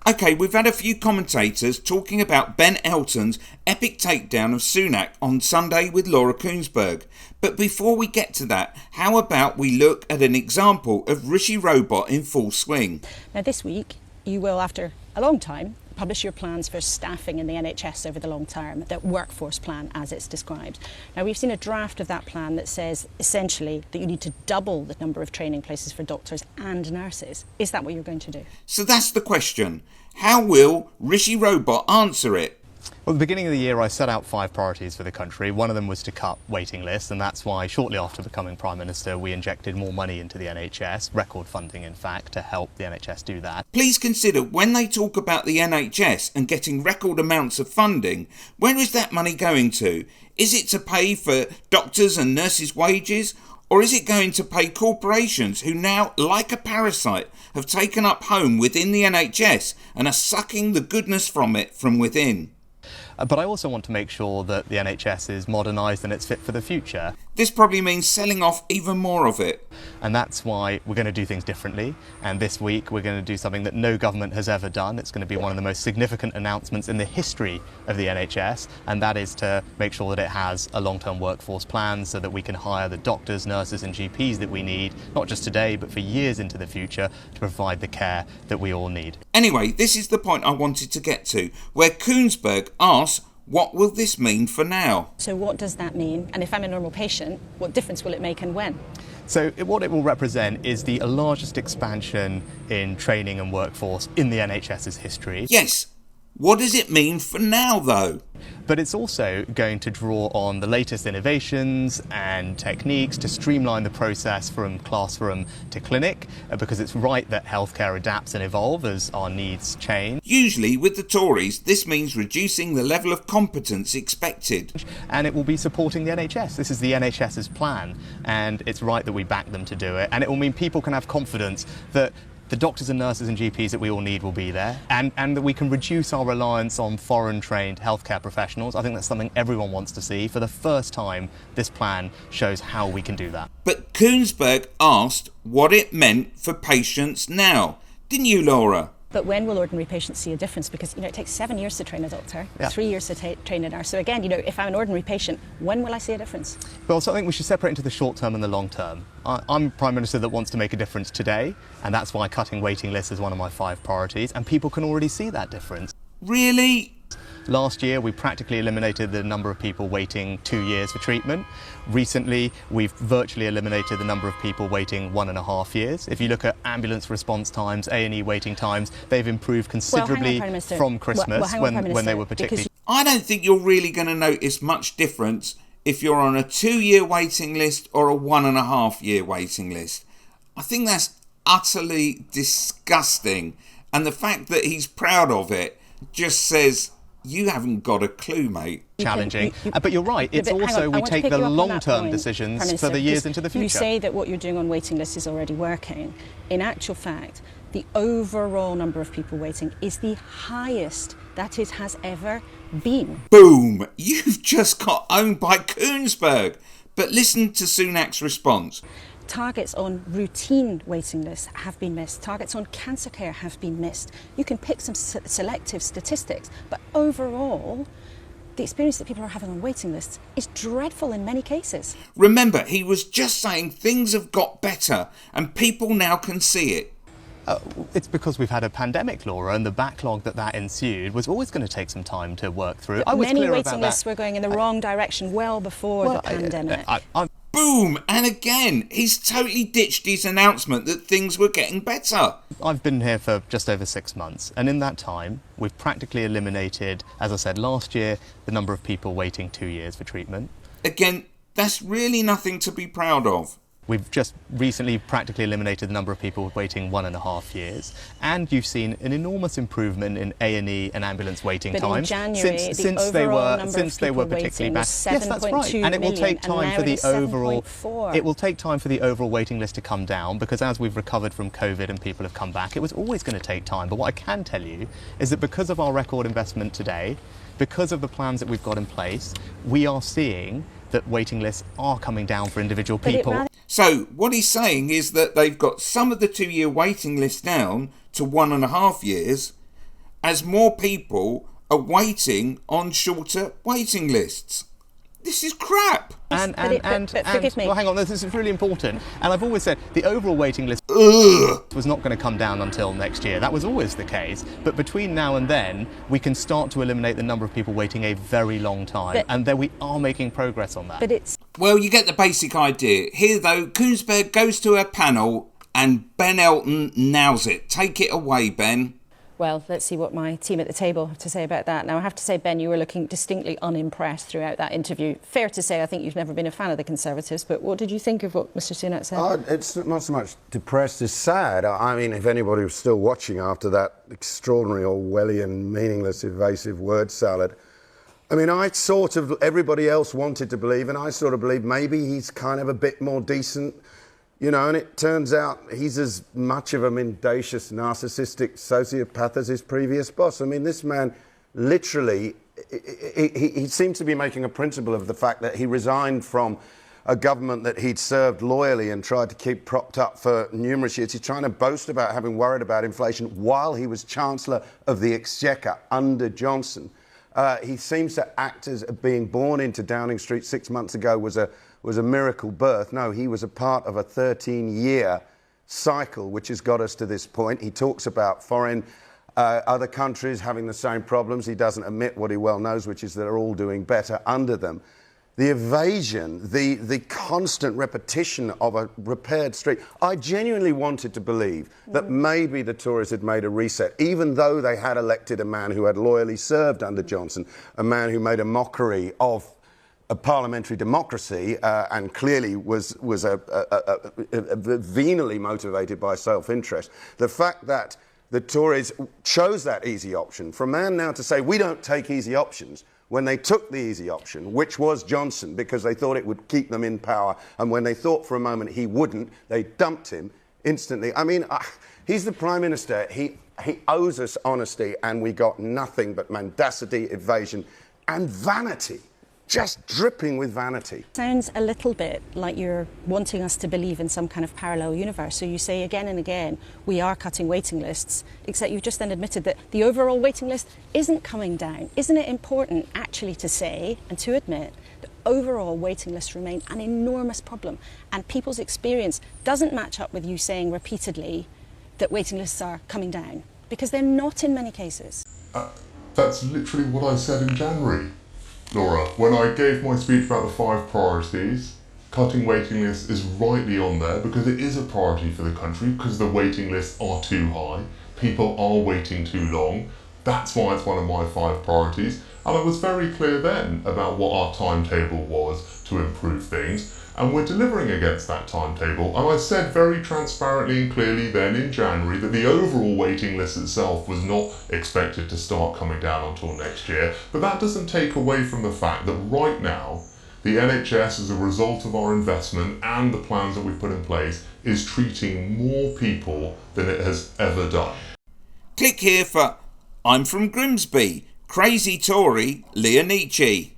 OK, we've had a few commentators talking about Ben Elton's epic takedown of Sunak on Sunday with Laura Kuenssberg. But before we get to that, how about we look at an example of Rishi Robot in full swing? Now this week, you will, after a long time, publish your plans for staffing in the NHS over the long term, that workforce plan as it's described. Now we've seen a draft of that plan that says essentially that you need to double the number of training places for doctors and nurses. Is that what you're going to do? So that's the question. How will Rishi Robot answer it? Well, at the beginning of the year, I set out 5 priorities for the country. One of them was to cut waiting lists, and that's why shortly after becoming Prime Minister, we injected more money into the NHS, record funding, in fact, to help the NHS do that. Please consider, when they talk about the NHS and getting record amounts of funding, where is that money going to? Is it to pay for doctors' and nurses' wages? Or is it going to pay corporations who now, like a parasite, have taken up home within the NHS and are sucking the goodness from it from within? But I also want to make sure that the NHS is modernised and it's fit for the future. This probably means selling off even more of it. And that's why we're going to do things differently. And this week we're going to do something that no government has ever done. It's going to be one of the most significant announcements in the history of the NHS. And that is to make sure that it has a long-term workforce plan so that we can hire the doctors, nurses and GPs that we need, not just today, but for years into the future, to provide the care that we all need. Anyway, this is the point I wanted to get to, where Kuenssberg asks, what will this mean for now? So what does that mean? And if I'm a normal patient, what difference will it make and when? So what it will represent is the largest expansion in training and workforce in the NHS's history. Yes. What does it mean for now, though? But it's also going to draw on the latest innovations and techniques to streamline the process from classroom to clinic, because it's right that healthcare adapts and evolve as our needs change. Usually, with the Tories, this means reducing the level of competence expected. And it will be supporting the NHS. This is the NHS's plan, and it's right that we back them to do it. And it will mean people can have confidence that the doctors and nurses and GPs that we all need will be there, and that we can reduce our reliance on foreign-trained healthcare professionals. I think that's something everyone wants to see. For the first time, this plan shows how we can do that. But Kuenssberg asked what it meant for patients now. Didn't you, Laura? But when will ordinary patients see a difference? Because, it takes 7 years to train a doctor, 3 years to train a nurse. So again, if I'm an ordinary patient, when will I see a difference? Well, so I think we should separate into the short term and the long term. I'm a Prime Minister that wants to make a difference today, and that's why cutting waiting lists is one of my 5 priorities, and people can already see that difference. Really? Last year, we practically eliminated the number of people waiting 2 years for treatment. Recently, we've virtually eliminated the number of people waiting 1.5 years. If you look at ambulance response times, A&E waiting times, they've improved considerably from Christmas when they were particularly... I don't think you're really going to notice much difference if you're on a 2-year waiting list or a 1.5-year waiting list. I think that's utterly disgusting. And the fact that he's proud of it just says... You haven't got a clue, mate. Challenging. But you're right, it's also we take the long-term decisions for the years into the future. You say that what you're doing on waiting lists is already working. In actual fact, the overall number of people waiting is the highest that it has ever been. Boom! You've just got owned by Kuenssberg. But listen to Sunak's response. Targets on routine waiting lists have been missed. Targets on cancer care have been missed. You can pick some selective statistics, but overall, the experience that people are having on waiting lists is dreadful in many cases. Remember, he was just saying things have got better and people now can see it. It's because we've had a pandemic, Laura, and the backlog that ensued was always going to take some time to work through. Many waiting lists were going in the wrong direction well before the pandemic. Boom! And again, he's totally ditched his announcement that things were getting better. I've been here for just over 6 months, and in that time, we've practically eliminated, as I said last year, the number of people waiting 2 years for treatment. Again, that's really nothing to be proud of. We've just recently practically eliminated the number of people waiting 1.5 years, and you've seen an enormous improvement in A&E and ambulance waiting times since they were particularly bad. Yes, that's right. And it will take time for the overall waiting list to come down, because as we've recovered from COVID and people have come back, it was always going to take time. But what I can tell you is that because of our record investment today, because of the plans that we've got in place, we are seeing that waiting lists are coming down for individual people. So what he's saying is that they've got some of the 2-year waiting list down to 1.5 years, as more people are waiting on shorter waiting lists. This is crap. But forgive me. Well, hang on, this is really important. And I've always said the overall waiting list was not going to come down until next year. That was always the case. But between now and then, we can start to eliminate the number of people waiting a very long time. And then we are making progress on that. But it's... Well, you get the basic idea. Here, though, Koonsberg goes to her panel and Ben Elton nails it. Take it away, Ben. Well, let's see what my team at the table have to say about that. Now, I have to say, Ben, you were looking distinctly unimpressed throughout that interview. Fair to say, I think you've never been a fan of the Conservatives, but what did you think of what Mr Sunak said? It's not so much depressed as sad. I mean, if anybody was still watching after that extraordinary Orwellian, meaningless, evasive word salad, I mean, everybody else wanted to believe, and I sort of believe maybe he's kind of a bit more decent. You know, and it turns out he's as much of a mendacious, narcissistic sociopath as his previous boss. I mean, this man literally, he seems to be making a principle of the fact that he resigned from a government that he'd served loyally and tried to keep propped up for numerous years. He's trying to boast about having worried about inflation while he was Chancellor of the Exchequer under Johnson. He seems to act as being born into Downing Street 6 months ago was a miracle birth. No, he was a part of a 13-year cycle which has got us to this point. He talks about other countries having the same problems. He doesn't admit what he well knows, which is that they're all doing better under them. The evasion, the constant repetition of a repaired street. I genuinely wanted to believe that maybe the Tories had made a reset, even though they had elected a man who had loyally served under Johnson, a man who made a mockery of a parliamentary democracy and clearly was venally motivated by self-interest. The fact that the Tories chose that easy option, for a man now to say, we don't take easy options, when they took the easy option, which was Johnson, because they thought it would keep them in power, and when they thought for a moment he wouldn't, they dumped him instantly. I mean, he's the Prime Minister. He owes us honesty, and we got nothing but mendacity, evasion, and vanity. Just dripping with vanity. Sounds a little bit like you're wanting us to believe in some kind of parallel universe. So you say again and again, we are cutting waiting lists, except you've just then admitted that the overall waiting list isn't coming down. Isn't it important actually to say and to admit that overall waiting lists remain an enormous problem, and people's experience doesn't match up with you saying repeatedly that waiting lists are coming down? Because they're not in many cases. That's literally what I said in January. Laura, when I gave my speech about the 5 priorities, cutting waiting lists is rightly on there because it is a priority for the country, because the waiting lists are too high, people are waiting too long. That's why it's one of my 5 priorities, and I was very clear then about what our timetable was to improve things, and we're delivering against that timetable. And I said very transparently and clearly then in January that the overall waiting list itself was not expected to start coming down until next year. But that doesn't take away from the fact that right now, the NHS, as a result of our investment and the plans that we've put in place, is treating more people than it has ever done. Click here for I'm from Grimsby, crazy Tory Leah Nietzsche.